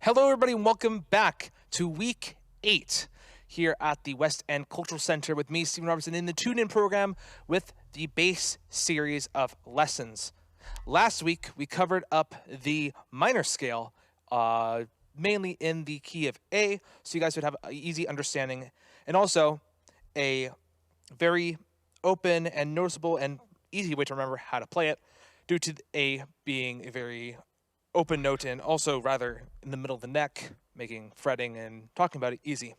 Hello, everybody, and welcome back to Week 8 here at the West End Cultural Center with me, Stephen Robertson, in the Tune-In program with the bass series of lessons. Last week, we covered up the minor scale, mainly in the key of A, so you guys would have an easy understanding, and also a very open and noticeable and easy way to remember how to play it, due to the A being a very open note and also rather in the middle of the neck, making fretting and talking about it easy.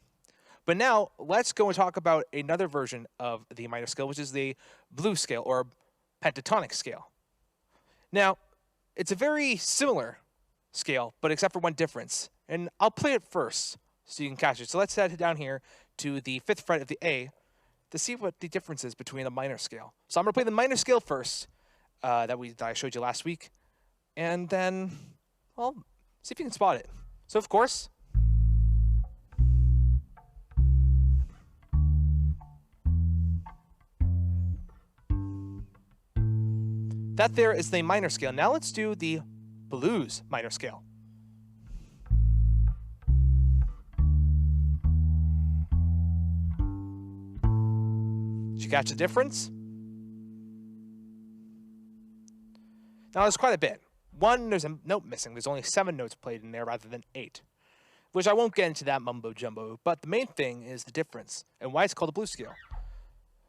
But now let's go and talk about another version of the minor scale, which is the blues scale or pentatonic scale. Now, it's a very similar scale, but except for one difference. And I'll play it first so you can catch it. So let's head down here to the 5th fret of the A to see what the difference is between the minor scale. So I'm going to play the minor scale first that I showed you last week. And then, well, see if you can spot it. So, of course, that there is the minor scale. Now let's do the blues minor scale. Did you catch the difference? Now, there's quite a bit. One, there's a note missing. There's only 7 notes played in there rather than 8, which I won't get into that mumbo-jumbo, but the main thing is the difference and why it's called a blues scale.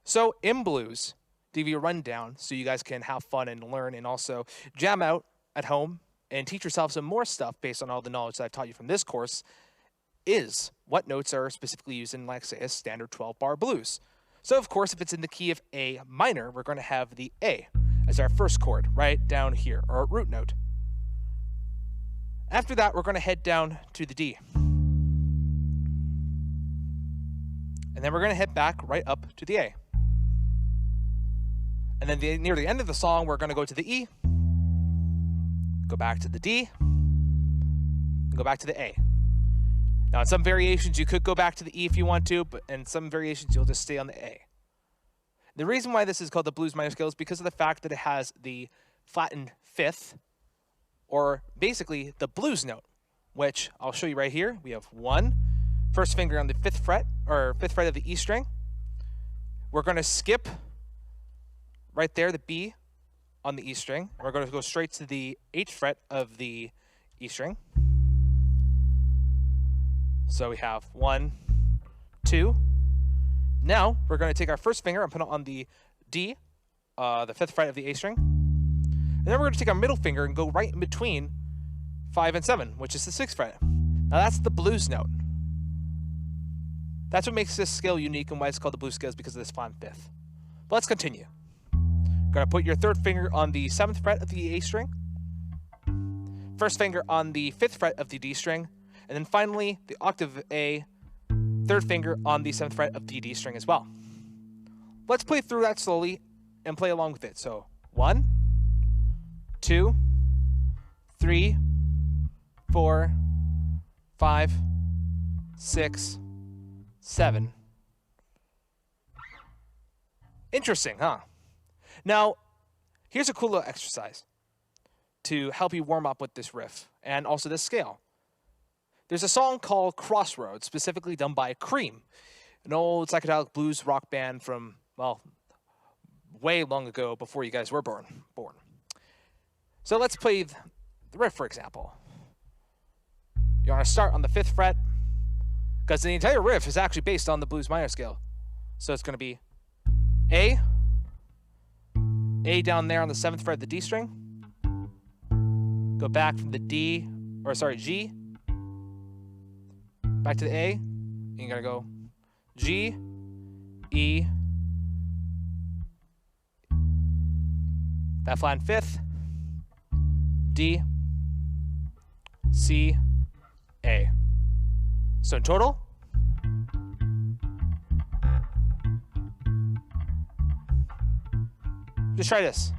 So in blues, to give you a rundown so you guys can have fun and learn and also jam out at home and teach yourself some more stuff based on all the knowledge that I've taught you from this course, is what notes are specifically used in, like, say, a standard 12-bar blues. So, of course, if it's in the key of A minor, we're going to have the A as our first chord right down here, or root note. After that, we're going to head down to the D. And then we're going to head back right up to the A. And then near the end of the song, we're going to go to the E, go back to the D, and go back to the A. Now, in some variations, you could go back to the E if you want to, but in some variations, you'll just stay on the A. The reason why this is called the blues minor scale is because of the fact that it has the flattened 5th, or basically the blues note, which I'll show you right here. We have 1, first finger on the 5th fret, or 5th fret of the E string. We're going to skip right there, the B on the E string. We're going to go straight to the 8th fret of the E string. So we have 1, 2. Now, we're going to take our first finger and put it on the D, the 5th fret of the A string. And then we're going to take our middle finger and go right in between 5 and 7, which is the 6th fret. Now, that's the blues note. That's what makes this scale unique and why it's called the blues scale, is because of this flattened 5th. But let's continue. You're going to put your 3rd finger on the 7th fret of the A string, first finger on the 5th fret of the D string, and then finally, the octave A, 3rd finger on the 7th fret of the D string as well. Let's play through that slowly and play along with it. So 1, 2, 3, 4, 5, 6, 7. Interesting, huh? Now, here's a cool little exercise to help you warm up with this riff and also this scale. There's a song called Crossroads, specifically done by Cream, an old psychedelic blues rock band from, well, way long ago, before you guys were born. So let's play the riff, for example. You want to start on the 5th fret, because the entire riff is actually based on the blues minor scale. So it's going to be A down there on the 7th fret of the D string, go back from the G, back to the A, and you're going to go G, E, that flattened 5th, D, C, A. So in total, just try this.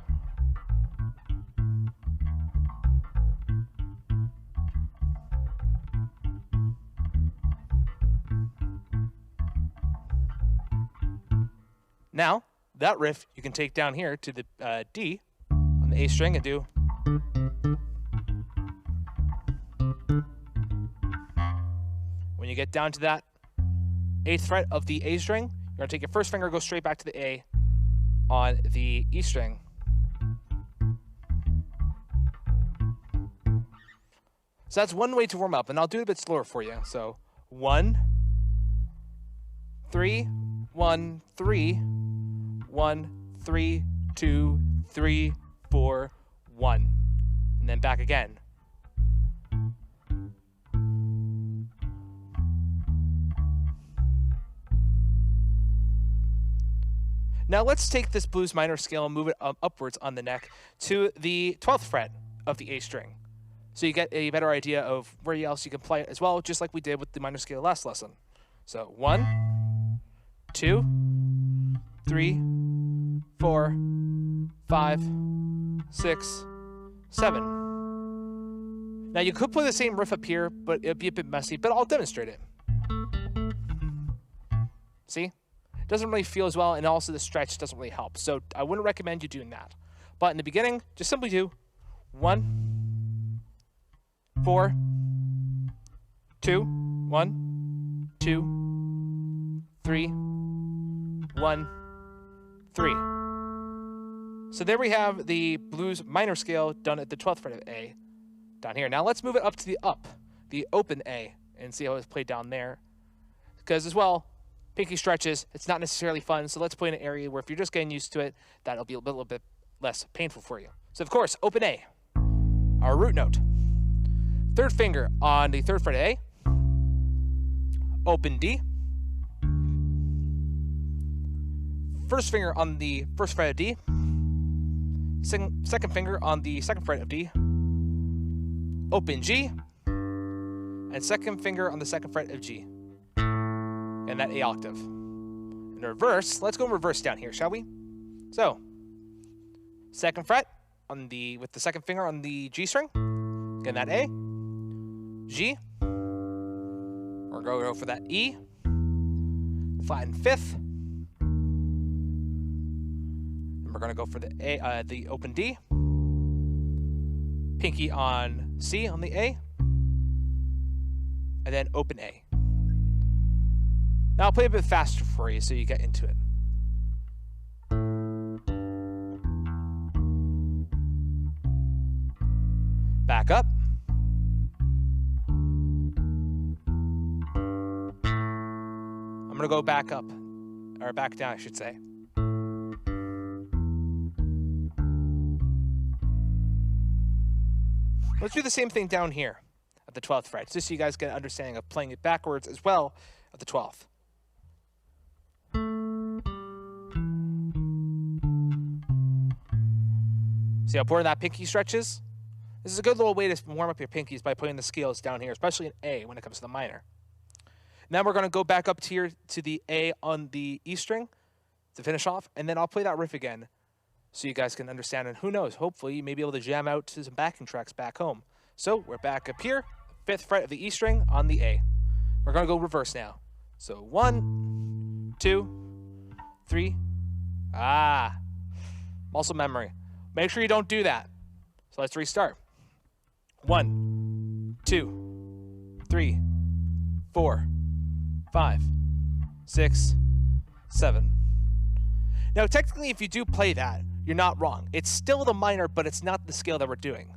Now, that riff you can take down here to the D on the A string and do. you get down to that 8th fret of the A string, you're going to take your first finger, go straight back to the A on the E string. So that's one way to warm up, and I'll do it a bit slower for you. So 1, 3, 1, 3, 1, 3, 2, 3, 4, 1. And then back again. Now let's take this blues minor scale and move it upwards on the neck to the 12th fret of the A string. So you get a better idea of where else you can play it as well, just like we did with the minor scale last lesson. So 1, 2, 3, 4, 5, 6, 7. Now you could play the same riff up here, but it'd be a bit messy, but I'll demonstrate it. See? It doesn't really feel as well, and also the stretch doesn't really help. So I wouldn't recommend you doing that. But in the beginning, just simply do 1, 4, 2, 1, 2, 3, 1, 3. So there we have the blues minor scale done at the 12th fret of A down here. Now let's move it up to the open A, and see how it's played down there. Because as well, pinky stretches, it's not necessarily fun, so let's play in an area where if you're just getting used to it, that'll be a little bit less painful for you. So of course, open A, our root note. 3rd finger on the 3rd fret of A, open D. 1st finger on the 1st fret of D. 2nd finger on the 2nd fret of D. Open G. And 2nd finger on the 2nd fret of G. And that A octave. In reverse, let's go in reverse down here, shall we? So, 2nd fret on the with the 2nd finger on the G string. Again, that A. G. We're going to go for that E. Flatten 5th. And we're going to go for the A, the open D. Pinky on C on the A. And then open A. Now I'll play a bit faster for you so you get into it. Back up. I'm going to go back up, or back down, I should say. Let's do the same thing down here at the 12th fret, just so you guys get an understanding of playing it backwards as well at the 12th. See how important that pinky stretches? This is a good little way to warm up your pinkies by putting the scales down here, especially in A when it comes to the minor. Now we're going to go back up here to the A on the E string to finish off, and then I'll play that riff again so you guys can understand, and who knows, hopefully you may be able to jam out to some backing tracks back home. So we're back up here, 5th fret of the E string on the A. We're going to go reverse now. So 1, 2, 3. Muscle memory. Make sure you don't do that. So let's restart. 1, 2, 3, 4, 5, 6, 7. Now, technically, if you do play that, you're not wrong. It's still the minor, but it's not the scale that we're doing.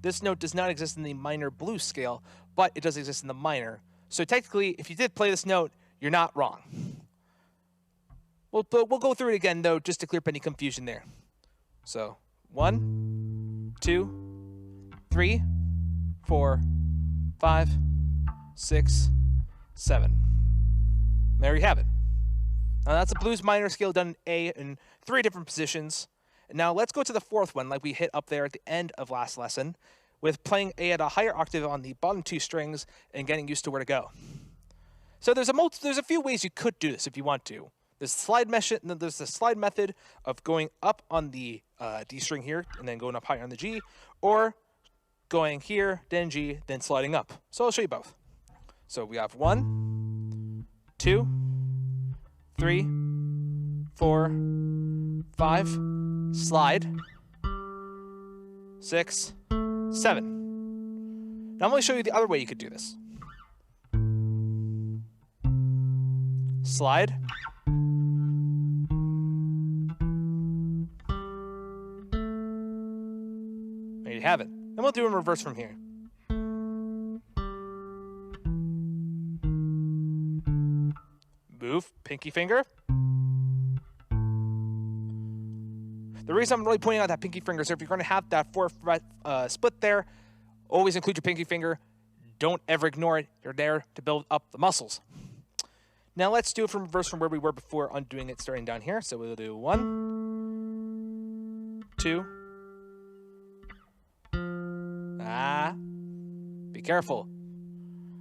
This note does not exist in the minor blues scale, but it does exist in the minor. So technically, if you did play this note, you're not wrong. We'll go through it again, though, just to clear up any confusion there. So 1, 2, 3, 4, 5, 6, 7. There you have it. Now that's a blues minor scale done in A in 3 different positions. And now let's go to the 4th one, like we hit up there at the end of last lesson, with playing A at a higher octave on the bottom 2 strings and getting used to where to go. So there's a few ways you could do this if you want to. There's the slide method of going up on the D string here and then going up higher on the G, or going here, then G, then sliding up. So I'll show you both. So we have 1, 2, 3, 4, 5, slide, 6, 7. Now I'm going to show you the other way you could do this. slide. There you have it. And we'll do in reverse from here. Move, pinky finger. The reason I'm really pointing out that pinky finger is if you're going to have that 4-fret split there, always include your pinky finger. Don't ever ignore it. You're there to build up the muscles. Now let's do it from reverse from where we were before, undoing it starting down here. So we'll do 1, 2. Be careful.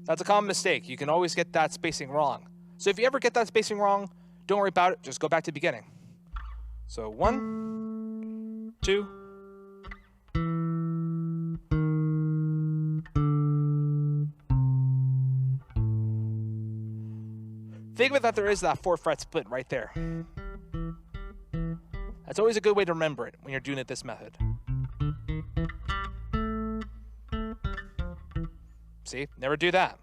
That's a common mistake. You can always get that spacing wrong. So if you ever get that spacing wrong, don't worry about it. Just go back to the beginning. So 1, 2. Think of it that there is that 4-fret split right there. That's always a good way to remember it when you're doing it this method. See, never do that.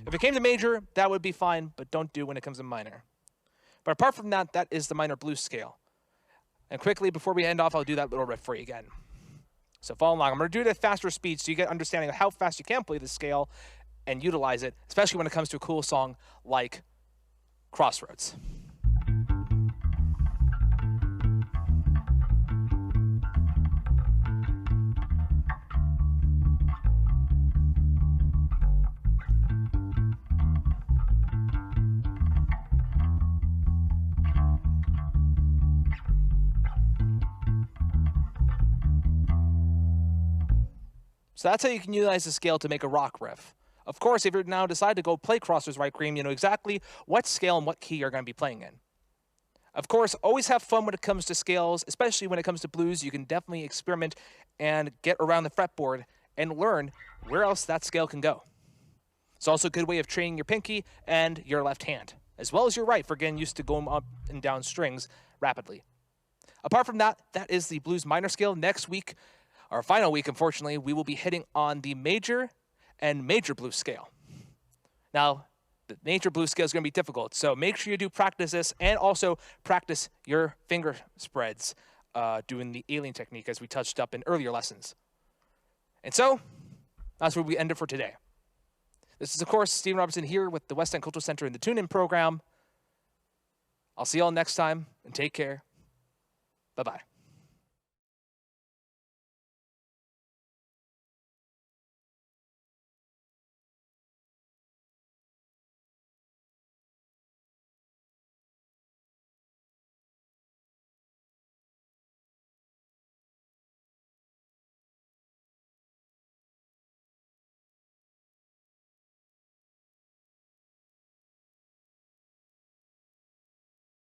If it came to major, that would be fine, but don't do when it comes to minor. But apart from that, that is the minor blues scale. And quickly, before we end off, I'll do that little riff for you again. So follow along. I'm going to do it at faster speed so you get understanding of how fast you can play the scale and utilize it, especially when it comes to a cool song like Crossroads. So that's how you can utilize the scale to make a rock riff. Of course, if you now decide to go play Crossroads Right Cream, you know exactly what scale and what key you're going to be playing in. Of course, always have fun when it comes to scales, especially when it comes to blues. You can definitely experiment and get around the fretboard and learn where else that scale can go. It's also a good way of training your pinky and your left hand, as well as your right for getting used to going up and down strings rapidly. Apart from that, that is the blues minor scale. Next week, our final week, unfortunately, we will be hitting on the major and major blues scale. Now, the major blues scale is going to be difficult, so make sure you do practice this and also practice your finger spreads doing the alien technique as we touched up in earlier lessons. And so, that's where we end it for today. This is, of course, Stephen Robertson here with the West End Cultural Center in the Tune-In program. I'll see you all next time, and take care. Bye-bye.